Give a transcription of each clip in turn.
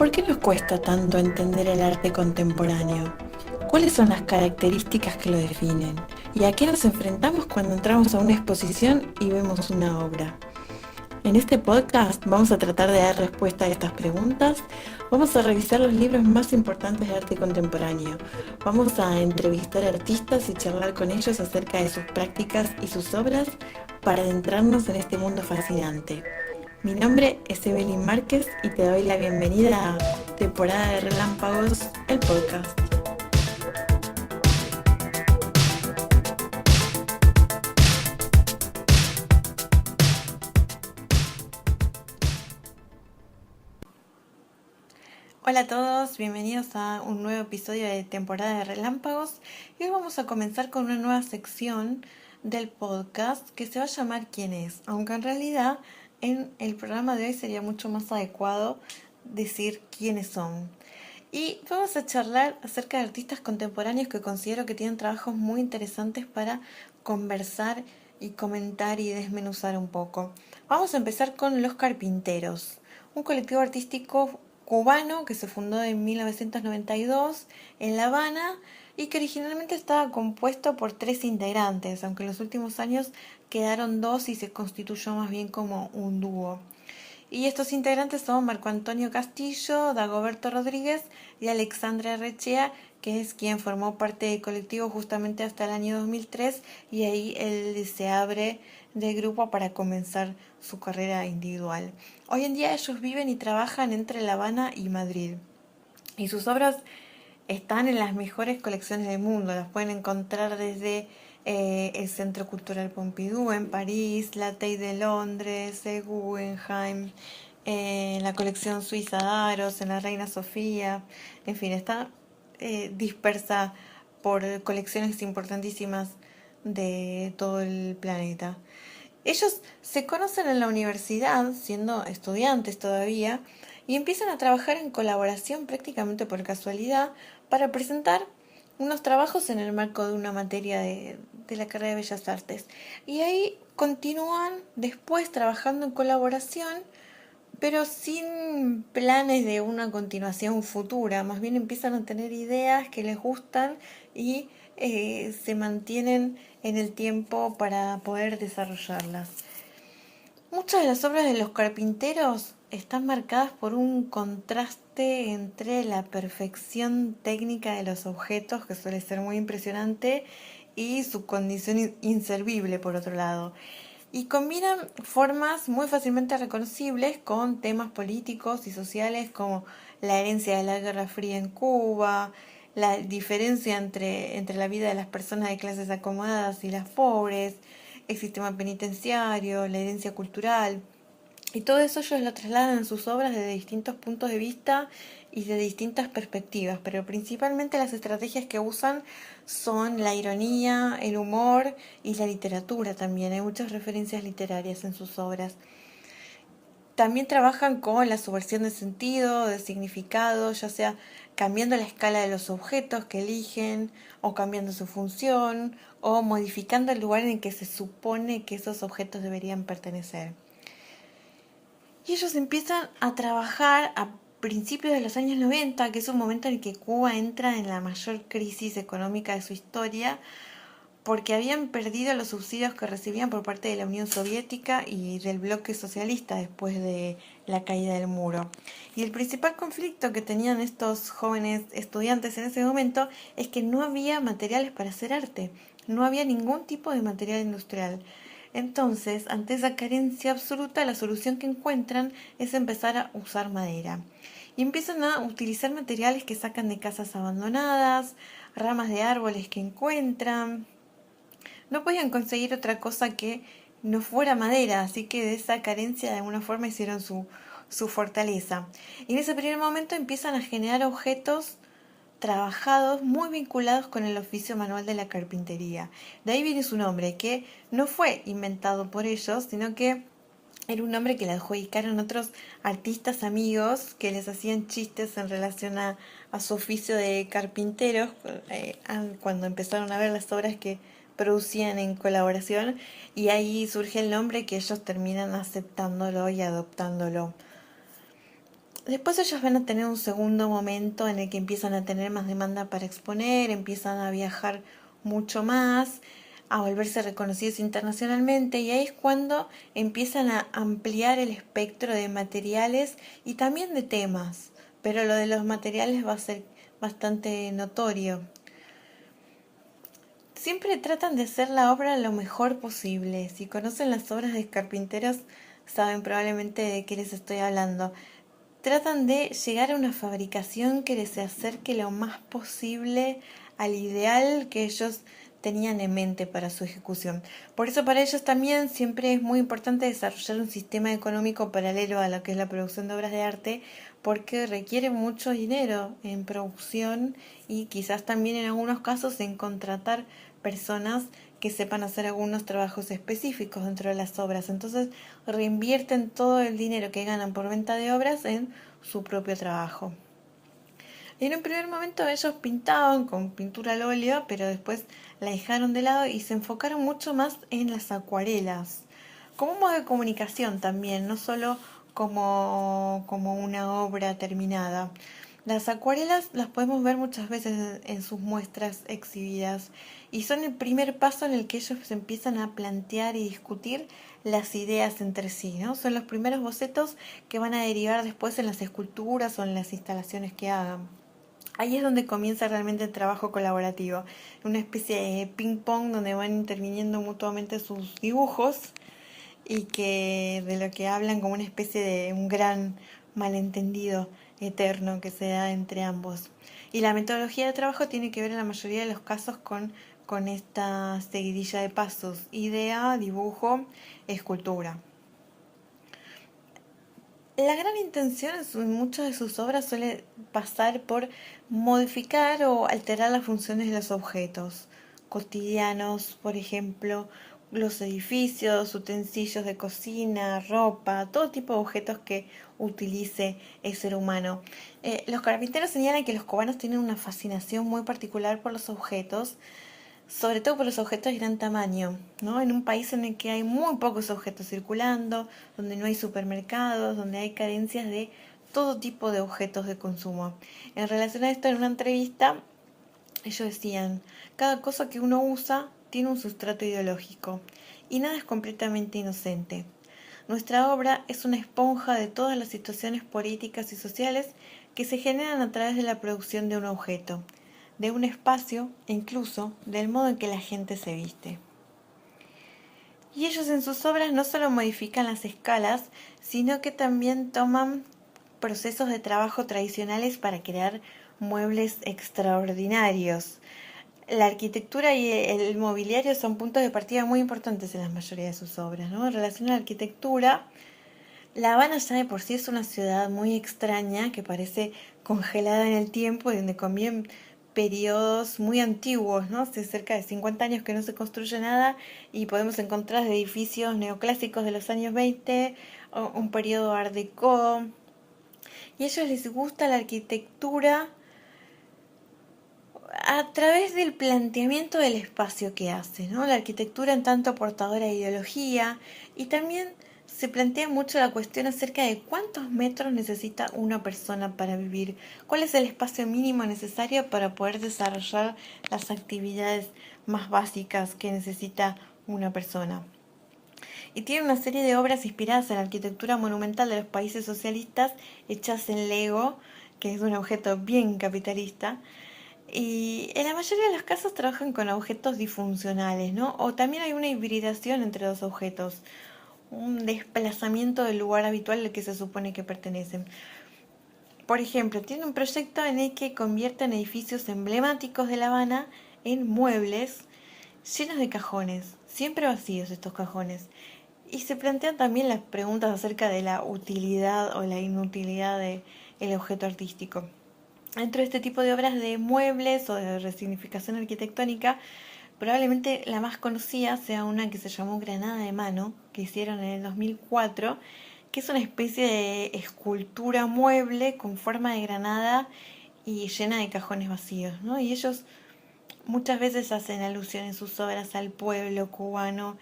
¿Por qué nos cuesta tanto entender el arte contemporáneo? ¿Cuáles son las características que lo definen? ¿Y a qué nos enfrentamos cuando entramos a una exposición y vemos una obra? En este podcast vamos a tratar de dar respuesta a estas preguntas. Vamos a revisar los libros más importantes de arte contemporáneo. Vamos a entrevistar artistas y charlar con ellos acerca de sus prácticas y sus obras para adentrarnos en este mundo fascinante. Mi nombre es Evelyn Márquez y te doy la bienvenida a Temporada de Relámpagos, el podcast. Hola a todos, bienvenidos a un nuevo episodio de Temporada de Relámpagos y hoy vamos a comenzar con una nueva sección del podcast que se va a llamar ¿Quién es? Aunque en realidad en el programa de hoy sería mucho más adecuado decir quiénes son. Y vamos a charlar acerca de artistas contemporáneos que considero que tienen trabajos muy interesantes para conversar y comentar y desmenuzar un poco. Vamos a empezar con Los Carpinteros, un colectivo artístico cubano que se fundó en 1992 en La Habana y que originalmente estaba compuesto por 3 integrantes, aunque en los últimos años quedaron 2 y se constituyó más bien como un dúo. Y estos integrantes son Marco Antonio Castillo, Dagoberto Rodríguez y Alexandra Rechea, que es quien formó parte del colectivo justamente hasta el año 2003 y ahí él se abre del grupo para comenzar su carrera individual. Hoy en día ellos viven y trabajan entre La Habana y Madrid y sus obras están en las mejores colecciones del mundo. Las pueden encontrar desde el Centro Cultural Pompidou en París, la Tate de Londres, el Guggenheim, la colección suiza Daros, en la Reina Sofía. En fin, está dispersa por colecciones importantísimas de todo el planeta. Ellos se conocen en la universidad, siendo estudiantes todavía, y empiezan a trabajar en colaboración prácticamente por casualidad para presentar unos trabajos en el marco de una materia de la carrera de Bellas Artes. Y ahí continúan después trabajando en colaboración, pero sin planes de una continuación futura. Más bien empiezan a tener ideas que les gustan y se mantienen en el tiempo para poder desarrollarlas. Muchas de las obras de los carpinteros están marcadas por un contraste entre la perfección técnica de los objetos, que suele ser muy impresionante, y su condición inservible, por otro lado. Y combinan formas muy fácilmente reconocibles con temas políticos y sociales como la herencia de la Guerra Fría en Cuba, la diferencia entre la vida de las personas de clases acomodadas y las pobres, el sistema penitenciario, la herencia cultural. Y todo eso ellos lo trasladan en sus obras desde distintos puntos de vista y de distintas perspectivas, pero principalmente las estrategias que usan son la ironía, el humor y la literatura también. Hay muchas referencias literarias en sus obras. También trabajan con la subversión de sentido, de significado, ya sea cambiando la escala de los objetos que eligen, o cambiando su función, o modificando el lugar en el que se supone que esos objetos deberían pertenecer. Y ellos empiezan a trabajar a principios de los años 90, que es un momento en el que Cuba entra en la mayor crisis económica de su historia, porque habían perdido los subsidios que recibían por parte de la Unión Soviética y del bloque socialista después de la caída del muro. Y el principal conflicto que tenían estos jóvenes estudiantes en ese momento es que no había materiales para hacer arte, no había ningún tipo de material industrial. Entonces, ante esa carencia absoluta, la solución que encuentran es empezar a usar madera. Y empiezan a utilizar materiales que sacan de casas abandonadas, ramas de árboles que encuentran. No podían conseguir otra cosa que no fuera madera, así que de esa carencia de alguna forma hicieron su fortaleza. Y en ese primer momento empiezan a generar objetos trabajados muy vinculados con el oficio manual de la carpintería. De ahí viene su nombre, que no fue inventado por ellos, sino que era un nombre que le adjudicaron otros artistas amigos que les hacían chistes en relación a su oficio de carpinteros cuando empezaron a ver las obras que producían en colaboración, y ahí surge el nombre que ellos terminan aceptándolo y adoptándolo. Después ellos van a tener un segundo momento en el que empiezan a tener más demanda para exponer, empiezan a viajar mucho más, a volverse reconocidos internacionalmente, y ahí es cuando empiezan a ampliar el espectro de materiales y también de temas, pero lo de los materiales va a ser bastante notorio. Siempre tratan de hacer la obra lo mejor posible. Si conocen las obras de carpinteros, saben probablemente de qué les estoy hablando. Tratan de llegar a una fabricación que les acerque lo más posible al ideal que ellos tenían en mente para su ejecución. Por eso para ellos también siempre es muy importante desarrollar un sistema económico paralelo a lo que es la producción de obras de arte, porque requiere mucho dinero en producción y quizás también en algunos casos en contratar personas que sepan hacer algunos trabajos específicos dentro de las obras. Entonces reinvierten todo el dinero que ganan por venta de obras en su propio trabajo. En un primer momento ellos pintaban con pintura al óleo, pero después la dejaron de lado y se enfocaron mucho más en las acuarelas, como un modo de comunicación también, no solo como una obra terminada. Las acuarelas las podemos ver muchas veces en sus muestras exhibidas y son el primer paso en el que ellos se empiezan a plantear y discutir las ideas entre sí, ¿no? Son los primeros bocetos que van a derivar después en las esculturas o en las instalaciones que hagan. Ahí es donde comienza realmente el trabajo colaborativo, una especie de ping-pong donde van interviniendo mutuamente sus dibujos y que de lo que hablan como una especie de un gran malentendido eterno que se da entre ambos. Y la metodología de trabajo tiene que ver en la mayoría de los casos con esta seguidilla de pasos: idea, dibujo, escultura. La gran intención en muchas de sus obras suele pasar por modificar o alterar las funciones de los objetos cotidianos, por ejemplo, los edificios, utensilios de cocina, ropa, todo tipo de objetos que utilice el ser humano. Los carpinteros señalan que los cubanos tienen una fascinación muy particular por los objetos, sobre todo por los objetos de gran tamaño, ¿no? En un país en el que hay muy pocos objetos circulando, donde no hay supermercados, donde hay carencias de todo tipo de objetos de consumo. En relación a esto, en una entrevista, ellos decían: cada cosa que uno usa tiene un sustrato ideológico y nada es completamente inocente. Nuestra obra es una esponja de todas las situaciones políticas y sociales que se generan a través de la producción de un objeto, de un espacio e incluso del modo en que la gente se viste. Y ellos en sus obras no solo modifican las escalas, sino que también toman procesos de trabajo tradicionales para crear muebles extraordinarios. La arquitectura y el mobiliario son puntos de partida muy importantes en la mayoría de sus obras, ¿no? En relación a la arquitectura, La Habana ya de por sí es una ciudad muy extraña que parece congelada en el tiempo y donde conviven periodos muy antiguos, ¿no? Hace cerca de 50 años que no se construye nada y podemos encontrar edificios neoclásicos de los años 20, o un periodo art déco. Y a ellos les gusta la arquitectura a través del planteamiento del espacio que hace, ¿no? La arquitectura en tanto portadora de ideología, y también se plantea mucho la cuestión acerca de cuántos metros necesita una persona para vivir, cuál es el espacio mínimo necesario para poder desarrollar las actividades más básicas que necesita una persona. Y tiene una serie de obras inspiradas en la arquitectura monumental de los países socialistas, hechas en Lego, que es un objeto bien capitalista, y en la mayoría de los casos trabajan con objetos disfuncionales, ¿no? O también hay una hibridación entre dos objetos, un desplazamiento del lugar habitual al que se supone que pertenecen. Por ejemplo, tiene un proyecto en el que convierten edificios emblemáticos de La Habana en muebles llenos de cajones, siempre vacíos estos cajones. Y se plantean también las preguntas acerca de la utilidad o la inutilidad del objeto artístico. Dentro de este tipo de obras de muebles o de resignificación arquitectónica, probablemente la más conocida sea una que se llamó Granada de Mano, que hicieron en el 2004, que es una especie de escultura mueble con forma de granada y llena de cajones vacíos, ¿no? Y ellos muchas veces hacen alusión en sus obras al pueblo cubano,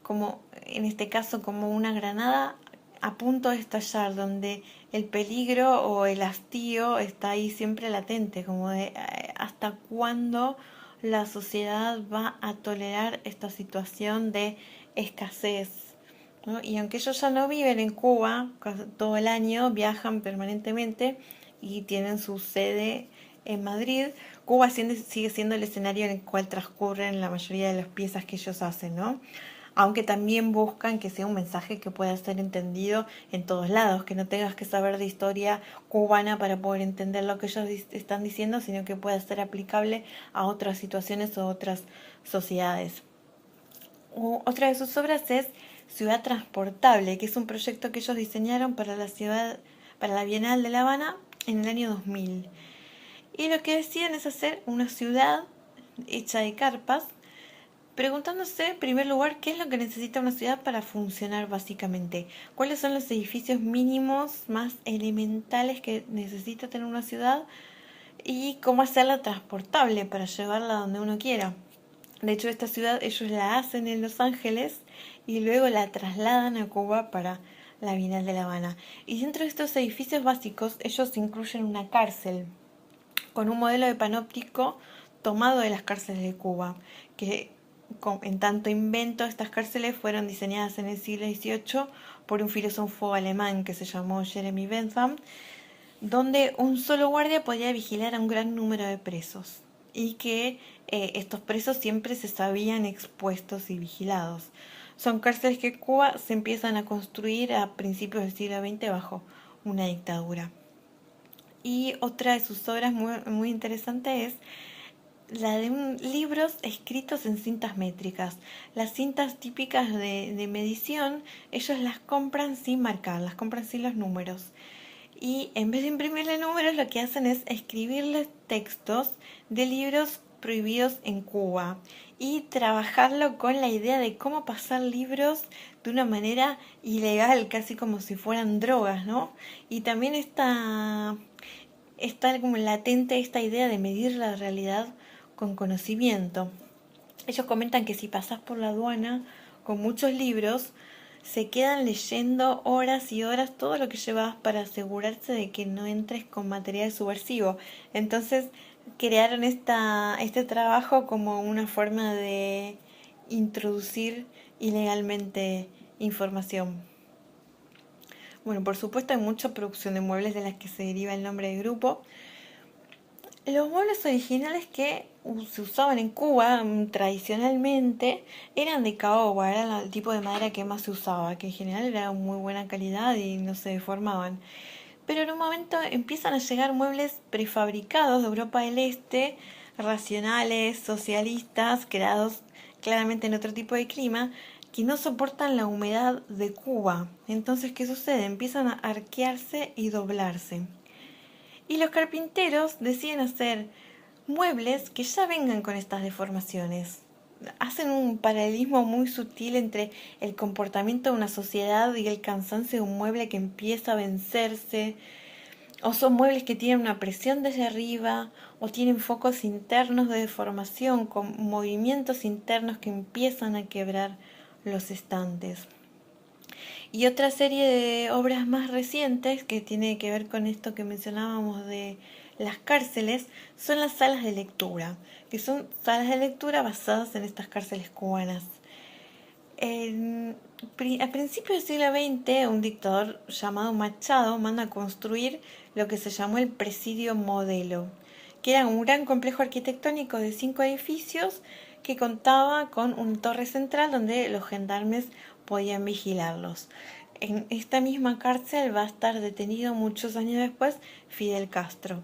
como en este caso como una granada a punto de estallar, donde el peligro o el hastío está ahí siempre latente, como de hasta cuándo la sociedad va a tolerar esta situación de escasez, ¿no? Y aunque ellos ya no viven en Cuba todo el año, viajan permanentemente y tienen su sede en Madrid, Cuba sigue siendo el escenario en el cual transcurren la mayoría de las piezas que ellos hacen, ¿no? Aunque también buscan que sea un mensaje que pueda ser entendido en todos lados, que no tengas que saber de historia cubana para poder entender lo que ellos están diciendo, sino que pueda ser aplicable a otras situaciones o otras sociedades. Otra de sus obras es Ciudad Transportable, que es un proyecto que ellos diseñaron para la Bienal de La Habana en el año 2000. Y lo que deciden es hacer una ciudad hecha de carpas, preguntándose en primer lugar qué es lo que necesita una ciudad para funcionar básicamente, cuáles son los edificios mínimos más elementales que necesita tener una ciudad y cómo hacerla transportable para llevarla donde uno quiera. De hecho, esta ciudad ellos la hacen en Los Ángeles y luego la trasladan a Cuba para la Bienal de La Habana. Y dentro de estos edificios básicos ellos incluyen una cárcel con un modelo de panóptico tomado de las cárceles de Cuba, que en tanto invento estas cárceles fueron diseñadas en el siglo XVIII por un filósofo alemán que se llamó Jeremy Bentham, donde un solo guardia podía vigilar a un gran número de presos y que estos presos siempre se sabían expuestos y vigilados. Son cárceles que en Cuba se empiezan a construir a principios del siglo XX bajo una dictadura. Y otra de sus obras muy interesante es la de libros escritos en cintas métricas. Las cintas típicas de medición, ellos las compran sin marcar, las compran sin los números. Y en vez de imprimirle números, lo que hacen es escribirles textos de libros prohibidos en Cuba y trabajarlo con la idea de cómo pasar libros de una manera ilegal, casi como si fueran drogas, ¿no? Y también está como latente esta idea de medir la realidad con conocimiento. Ellos comentan que si pasás por la aduana con muchos libros, se quedan leyendo horas y horas todo lo que llevas para asegurarse de que no entres con material subversivo. Entonces crearon este trabajo como una forma de introducir ilegalmente información. Bueno, por supuesto hay mucha producción de muebles de las que se deriva el nombre del grupo. Los muebles originales que se usaban en Cuba tradicionalmente eran de caoba, era el tipo de madera que más se usaba, que en general era de muy buena calidad y no se deformaban. Pero en un momento empiezan a llegar muebles prefabricados de Europa del Este, racionales, socialistas, creados claramente en otro tipo de clima, que no soportan la humedad de Cuba. Entonces, ¿qué sucede? Empiezan a arquearse y doblarse. Y los carpinteros deciden hacer muebles que ya vengan con estas deformaciones. Hacen un paralelismo muy sutil entre el comportamiento de una sociedad y el cansancio de un mueble que empieza a vencerse, o son muebles que tienen una presión desde arriba, o tienen focos internos de deformación con movimientos internos que empiezan a quebrar los estantes. Y otra serie de obras más recientes que tiene que ver con esto que mencionábamos de las cárceles son las salas de lectura, que son salas de lectura basadas en estas cárceles cubanas. A principios del siglo XX, un dictador llamado Machado manda a construir lo que se llamó el Presidio Modelo, que era un gran complejo arquitectónico de 5 edificios que contaba con una torre central donde los gendarmes podían vigilarlos. En esta misma cárcel va a estar detenido muchos años después Fidel Castro.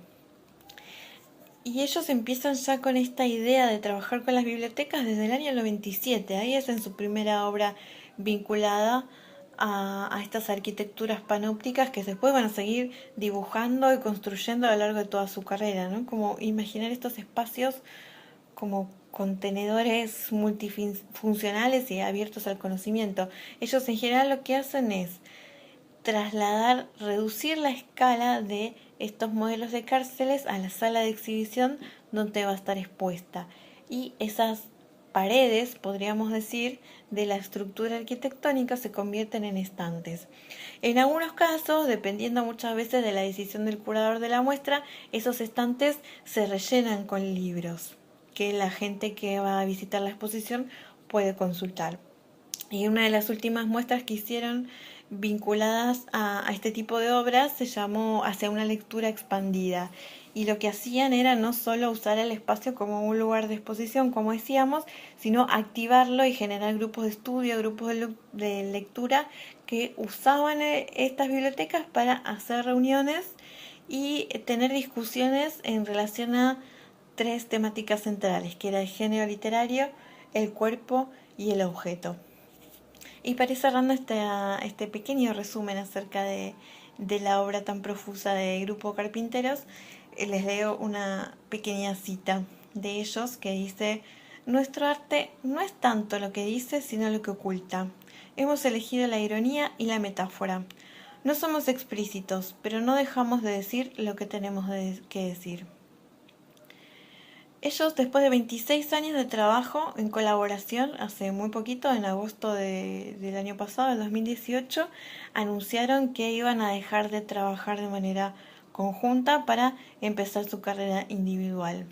Y ellos empiezan ya con esta idea de trabajar con las bibliotecas desde el año 97. Ahí hacen su primera obra vinculada a estas arquitecturas panópticas que después van a seguir dibujando y construyendo a lo largo de toda su carrera, ¿no? Como imaginar estos espacios como contenedores multifuncionales y abiertos al conocimiento. Ellos en general lo que hacen es reducir la escala de estos modelos de cárceles a la sala de exhibición donde va a estar expuesta. Y esas paredes, podríamos decir, de la estructura arquitectónica se convierten en estantes. En algunos casos, dependiendo muchas veces de la decisión del curador de la muestra, esos estantes se rellenan con libros que la gente que va a visitar la exposición puede consultar. Y una de las últimas muestras que hicieron vinculadas a este tipo de obras se llamó Hacia una lectura expandida. Y lo que hacían era no solo usar el espacio como un lugar de exposición, como decíamos, sino activarlo y generar grupos de estudio, grupos de lectura que usaban estas bibliotecas para hacer reuniones y tener discusiones en relación a tres temáticas centrales, que era el género literario, el cuerpo y el objeto. Y para ir cerrando este pequeño resumen acerca de la obra tan profusa de Grupo Carpinteros, les leo una pequeña cita de ellos que dice: nuestro arte no es tanto lo que dice, sino lo que oculta. Hemos elegido la ironía y la metáfora. No somos explícitos, pero no dejamos de decir lo que tenemos que decir. Ellos, después de 26 años de trabajo en colaboración, hace muy poquito, en agosto del año pasado, del 2018, anunciaron que iban a dejar de trabajar de manera conjunta para empezar su carrera individual.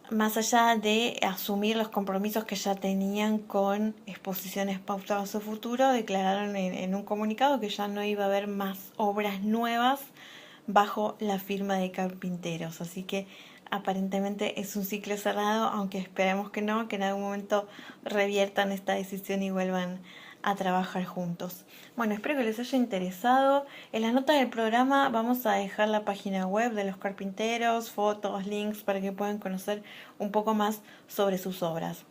Más allá de asumir los compromisos que ya tenían con exposiciones pautadas a su futuro, declararon en un comunicado que ya no iba a haber más obras nuevas bajo la firma de Carpinteros. Así que aparentemente es un ciclo cerrado, aunque esperemos que no, que en algún momento reviertan esta decisión y vuelvan a trabajar juntos. Bueno, espero que les haya interesado. En las notas del programa vamos a dejar la página web de los Carpinteros, fotos, links para que puedan conocer un poco más sobre sus obras.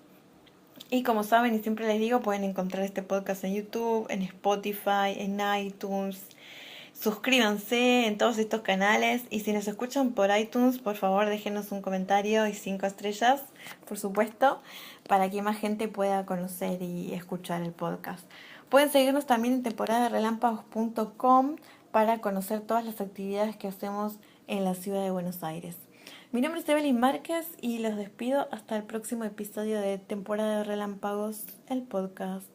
Y como saben, y siempre les digo, pueden encontrar este podcast en YouTube, en Spotify, en iTunes. Suscríbanse en todos estos canales y si nos escuchan por iTunes, por favor déjenos un comentario y 5 estrellas, por supuesto, para que más gente pueda conocer y escuchar el podcast. Pueden seguirnos también en temporadarelámpagos.com para conocer todas las actividades que hacemos en la ciudad de Buenos Aires. Mi nombre es Evelyn Márquez y los despido hasta el próximo episodio de Temporada de Relámpagos, el podcast.